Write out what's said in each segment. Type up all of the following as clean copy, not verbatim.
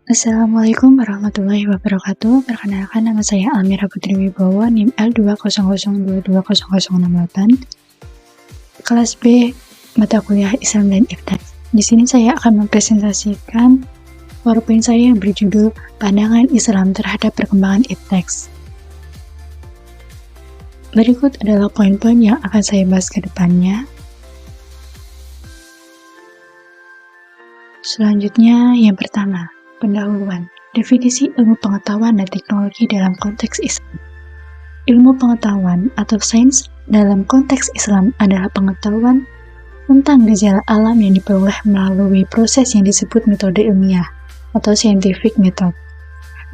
Assalamualaikum warahmatullahi wabarakatuh. Perkenalkan, nama saya Almira Putri Wibowo, NIM L200220068, kelas B, mata kuliah Islam dan IPTEX. Di sini saya akan mempresentasikan PowerPoint saya yang berjudul Pandangan Islam terhadap Perkembangan IPTEX. Berikut adalah poin-poin yang akan saya bahas ke depannya. Selanjutnya, yang pertama, pendahuluan. Definisi ilmu pengetahuan dan teknologi dalam konteks Islam. Ilmu pengetahuan atau sains dalam konteks Islam adalah pengetahuan tentang gejala alam yang diperoleh melalui proses yang disebut metode ilmiah atau scientific method.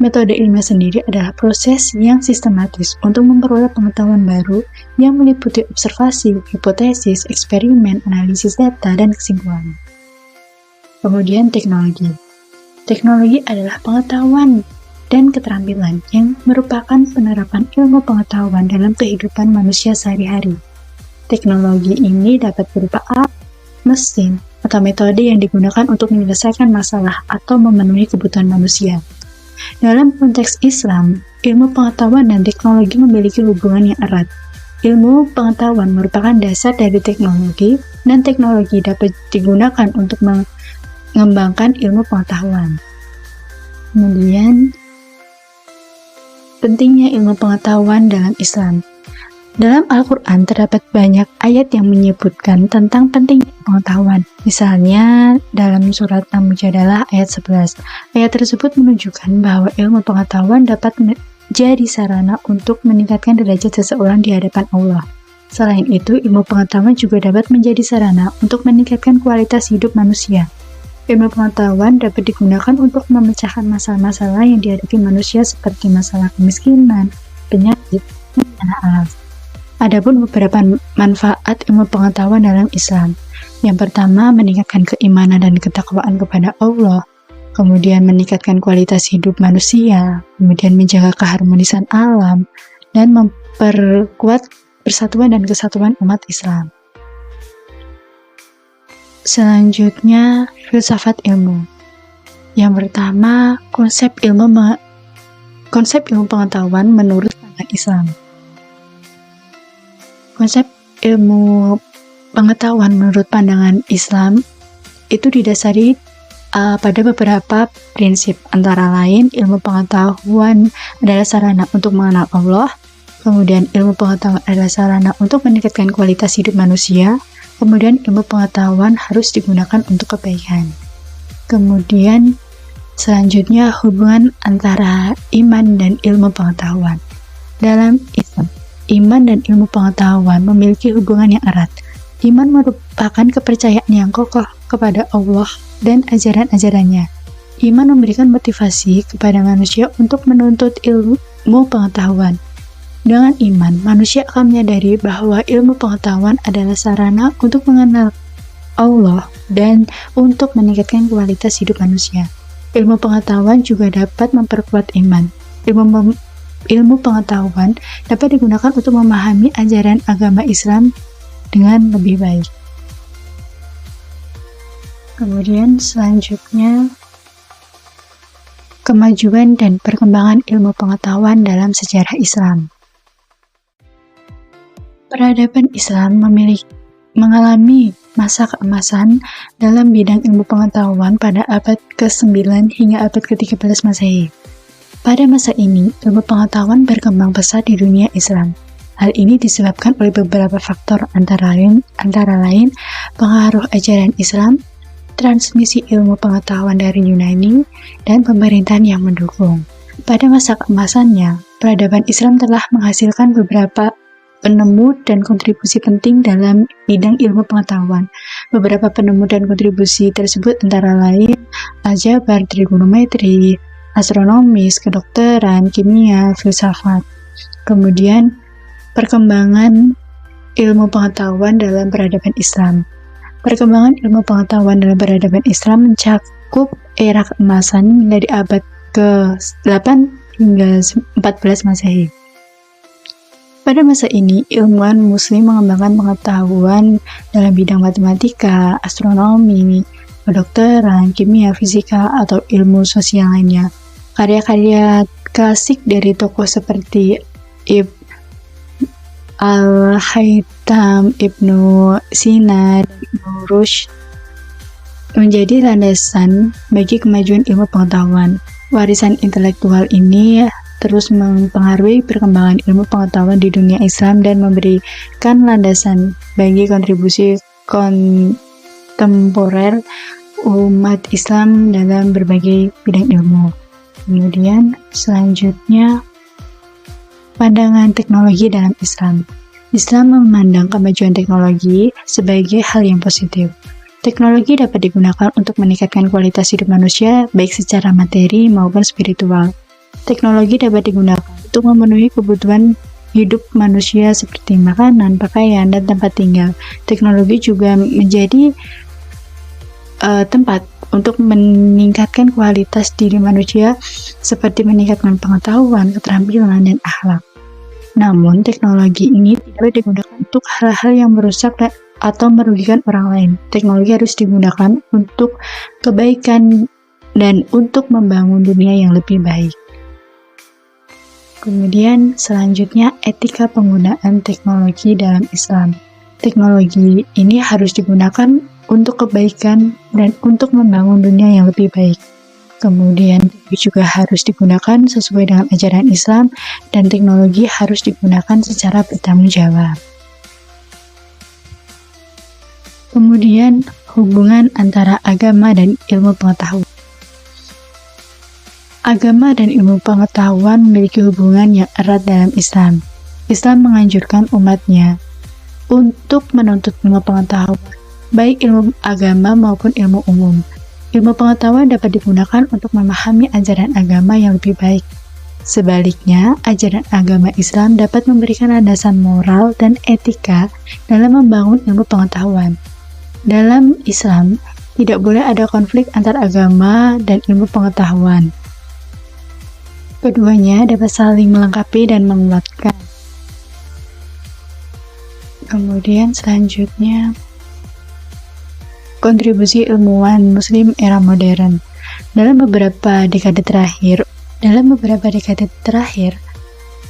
Metode ilmiah sendiri adalah proses yang sistematis untuk memperoleh pengetahuan baru yang meliputi observasi, hipotesis, eksperimen, analisis data, dan kesimpulan. Kemudian teknologi. Teknologi adalah pengetahuan dan keterampilan yang merupakan penerapan ilmu pengetahuan dalam kehidupan manusia sehari-hari. Teknologi ini dapat berupa alat, mesin, atau metode yang digunakan untuk menyelesaikan masalah atau memenuhi kebutuhan manusia. Dalam konteks Islam, ilmu pengetahuan dan teknologi memiliki hubungan yang erat. Ilmu pengetahuan merupakan dasar dari teknologi, dan teknologi dapat digunakan untuk mengembangkan ilmu pengetahuan. Kemudian, pentingnya ilmu pengetahuan dalam Islam. Dalam Al-Quran terdapat banyak ayat yang menyebutkan tentang pentingnya pengetahuan. Misalnya, dalam surat Al-Mujadalah ayat 11. Ayat tersebut menunjukkan bahwa ilmu pengetahuan dapat menjadi sarana untuk meningkatkan derajat seseorang di hadapan Allah. Selain itu, ilmu pengetahuan juga dapat menjadi sarana untuk meningkatkan kualitas hidup manusia. Ilmu pengetahuan dapat digunakan untuk memecahkan masalah-masalah yang dihadapi manusia seperti masalah kemiskinan, penyakit, dan bencana alam. Adapun beberapa manfaat ilmu pengetahuan dalam Islam. Yang pertama, meningkatkan keimanan dan ketakwaan kepada Allah, kemudian meningkatkan kualitas hidup manusia, kemudian menjaga keharmonisan alam, dan memperkuat persatuan dan kesatuan umat Islam. Selanjutnya, filsafat ilmu. Yang pertama, konsep ilmu pengetahuan menurut pandangan Islam. Konsep ilmu pengetahuan menurut pandangan Islam itu didasari pada beberapa prinsip, antara lain ilmu pengetahuan adalah sarana untuk mengenal Allah, kemudian ilmu pengetahuan adalah sarana untuk meningkatkan kualitas hidup manusia, kemudian ilmu pengetahuan harus digunakan untuk kebaikan. Kemudian selanjutnya hubungan antara iman dan ilmu pengetahuan. Dalam Islam, iman dan ilmu pengetahuan memiliki hubungan yang erat. Iman merupakan kepercayaan yang kokoh kepada Allah dan ajaran-ajarannya. Iman memberikan motivasi kepada manusia untuk menuntut ilmu pengetahuan. Dengan iman, manusia akan menyadari bahwa ilmu pengetahuan adalah sarana untuk mengenal Allah dan untuk meningkatkan kualitas hidup manusia. Ilmu pengetahuan juga dapat memperkuat iman. Ilmu pengetahuan dapat digunakan untuk memahami ajaran agama Islam dengan lebih baik. Kemudian selanjutnya, kemajuan dan perkembangan ilmu pengetahuan dalam sejarah Islam. Peradaban Islam mengalami masa keemasan dalam bidang ilmu pengetahuan pada abad ke-9 hingga abad ke-13 Masehi. Pada masa ini, ilmu pengetahuan berkembang pesat di dunia Islam. Hal ini disebabkan oleh beberapa faktor, antara lain pengaruh ajaran Islam, transmisi ilmu pengetahuan dari Yunani, dan pemerintahan yang mendukung. Pada masa keemasannya, peradaban Islam telah menghasilkan beberapa penemu dan kontribusi penting dalam bidang ilmu pengetahuan. Beberapa penemu dan kontribusi tersebut antara lain aljabar, trigonometri, astronomi, kedokteran, kimia, filsafat. Kemudian perkembangan ilmu pengetahuan dalam peradaban Islam. Perkembangan ilmu pengetahuan dalam peradaban Islam mencakup era keemasan dari abad ke-8 hingga 14 Masehi. Pada masa ini, ilmuwan muslim mengembangkan pengetahuan dalam bidang matematika, astronomi, kedokteran, kimia, fisika, atau ilmu sosial lainnya. Karya-karya klasik dari tokoh seperti Ibn Al-Haytham, Ibnu Sina, dan Ibnu Rushd menjadi landasan bagi kemajuan ilmu pengetahuan. Warisan intelektual ini terus mempengaruhi perkembangan ilmu pengetahuan di dunia Islam dan memberikan landasan bagi kontribusi kontemporer umat Islam dalam berbagai bidang ilmu. Kemudian selanjutnya, pandangan teknologi dalam Islam. Islam memandang kemajuan teknologi sebagai hal yang positif. Teknologi dapat digunakan untuk meningkatkan kualitas hidup manusia, baik secara materi maupun spiritual. Teknologi dapat digunakan untuk memenuhi kebutuhan hidup manusia seperti makanan, pakaian, dan tempat tinggal. Teknologi juga menjadi tempat untuk meningkatkan kualitas diri manusia seperti meningkatkan pengetahuan, keterampilan, dan akhlak. Namun, teknologi ini tidak digunakan untuk hal-hal yang merusak atau merugikan orang lain. Teknologi harus digunakan untuk kebaikan dan untuk membangun dunia yang lebih baik. Kemudian selanjutnya, etika penggunaan teknologi dalam Islam. Teknologi ini harus digunakan untuk kebaikan dan untuk membangun dunia yang lebih baik. Kemudian juga harus digunakan sesuai dengan ajaran Islam dan teknologi harus digunakan secara bertanggung jawab. Kemudian hubungan antara agama dan ilmu pengetahuan. Agama dan ilmu pengetahuan memiliki hubungan yang erat dalam Islam. Islam menganjurkan umatnya untuk menuntut ilmu pengetahuan, baik ilmu agama maupun ilmu umum. Ilmu pengetahuan dapat digunakan untuk memahami ajaran agama yang lebih baik. Sebaliknya, ajaran agama Islam dapat memberikan landasan moral dan etika dalam membangun ilmu pengetahuan. Dalam Islam, tidak boleh ada konflik antar agama dan ilmu pengetahuan. Keduanya dapat saling melengkapi dan menguatkan. Kemudian selanjutnya, kontribusi ilmuwan Muslim era modern. Dalam beberapa dekade terakhir,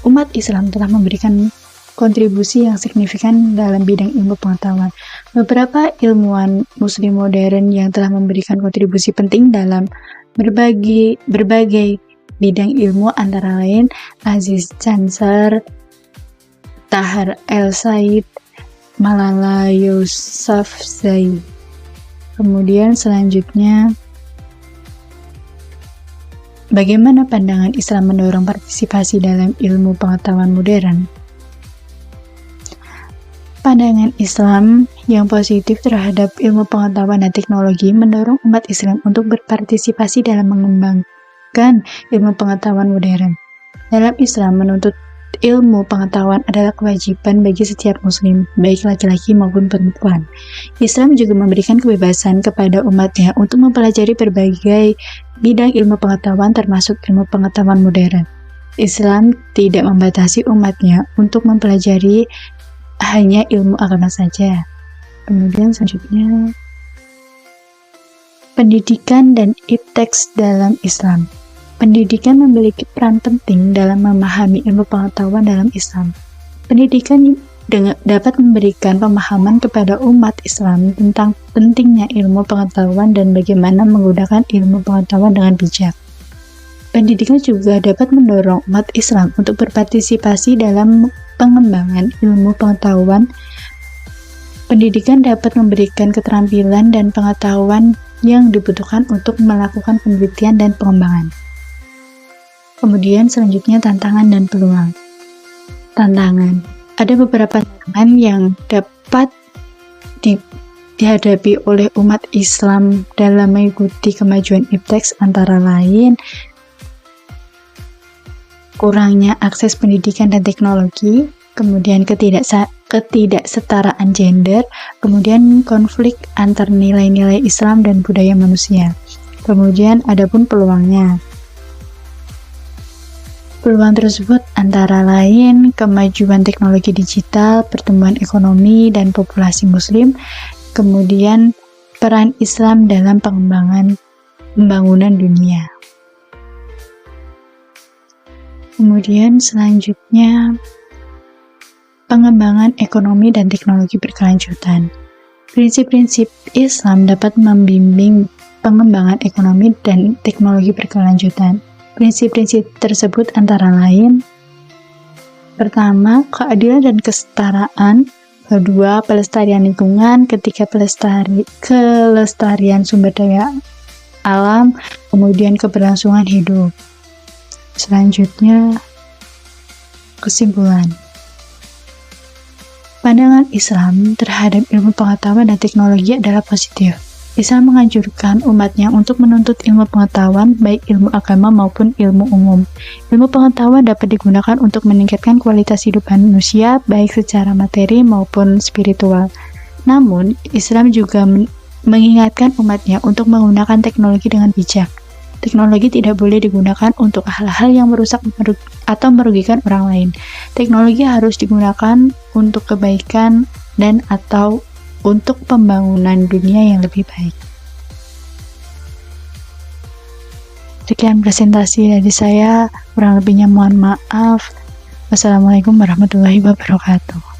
umat Islam telah memberikan kontribusi yang signifikan dalam bidang ilmu pengetahuan. Beberapa ilmuwan Muslim modern yang telah memberikan kontribusi penting dalam berbagai bidang ilmu antara lain Aziz Chansar, Tahar El-Said, Malala Yousafzai. Kemudian selanjutnya, bagaimana pandangan Islam mendorong partisipasi dalam ilmu pengetahuan modern? Pandangan Islam yang positif terhadap ilmu pengetahuan dan teknologi mendorong umat Islam untuk berpartisipasi dalam mengembangkan ilmu pengetahuan modern. Dalam Islam, menuntut ilmu pengetahuan adalah kewajiban bagi setiap muslim, baik laki-laki maupun perempuan. Islam juga memberikan kebebasan kepada umatnya untuk mempelajari berbagai bidang ilmu pengetahuan termasuk ilmu pengetahuan modern. Islam tidak membatasi umatnya untuk mempelajari hanya ilmu agama saja. Kemudian selanjutnya, pendidikan dan ipteks dalam Islam. Pendidikan memiliki peran penting dalam memahami ilmu pengetahuan dalam Islam. Pendidikan dapat memberikan pemahaman kepada umat Islam tentang pentingnya ilmu pengetahuan dan bagaimana menggunakan ilmu pengetahuan dengan bijak. Pendidikan juga dapat mendorong umat Islam untuk berpartisipasi dalam pengembangan ilmu pengetahuan. Pendidikan dapat memberikan keterampilan dan pengetahuan yang dibutuhkan untuk melakukan penelitian dan pengembangan. Kemudian selanjutnya, tantangan dan peluang. Tantangan. Ada beberapa tantangan yang dapat dihadapi oleh umat Islam dalam mengikuti kemajuan ipteks, antara lain kurangnya akses pendidikan dan teknologi, kemudian ketidaksetaraan gender, kemudian konflik antar nilai-nilai Islam dan budaya manusia. Kemudian adapun peluangnya. Peluang tersebut antara lain kemajuan teknologi digital, pertumbuhan ekonomi dan populasi muslim, kemudian peran Islam dalam pembangunan dunia. Kemudian selanjutnya, pengembangan ekonomi dan teknologi berkelanjutan. Prinsip-prinsip Islam dapat membimbing pengembangan ekonomi dan teknologi berkelanjutan. Prinsip-prinsip tersebut antara lain: pertama, keadilan dan kesetaraan; kedua, pelestarian lingkungan, ketiga, kelestarian sumber daya alam, kemudian keberlangsungan hidup. Selanjutnya, kesimpulan. Pandangan Islam terhadap ilmu pengetahuan dan teknologi adalah positif. Islam menganjurkan umatnya untuk menuntut ilmu pengetahuan, baik ilmu agama maupun ilmu umum. Ilmu pengetahuan dapat digunakan untuk meningkatkan kualitas hidup manusia, baik secara materi maupun spiritual. Namun, Islam juga mengingatkan umatnya untuk menggunakan teknologi dengan bijak. Teknologi tidak boleh digunakan untuk hal-hal yang merusak atau merugikan orang lain. Teknologi harus digunakan untuk kebaikan dan atau untuk pembangunan dunia yang lebih baik. Sekian presentasi dari saya, kurang lebihnya mohon maaf. Wassalamualaikum warahmatullahi wabarakatuh.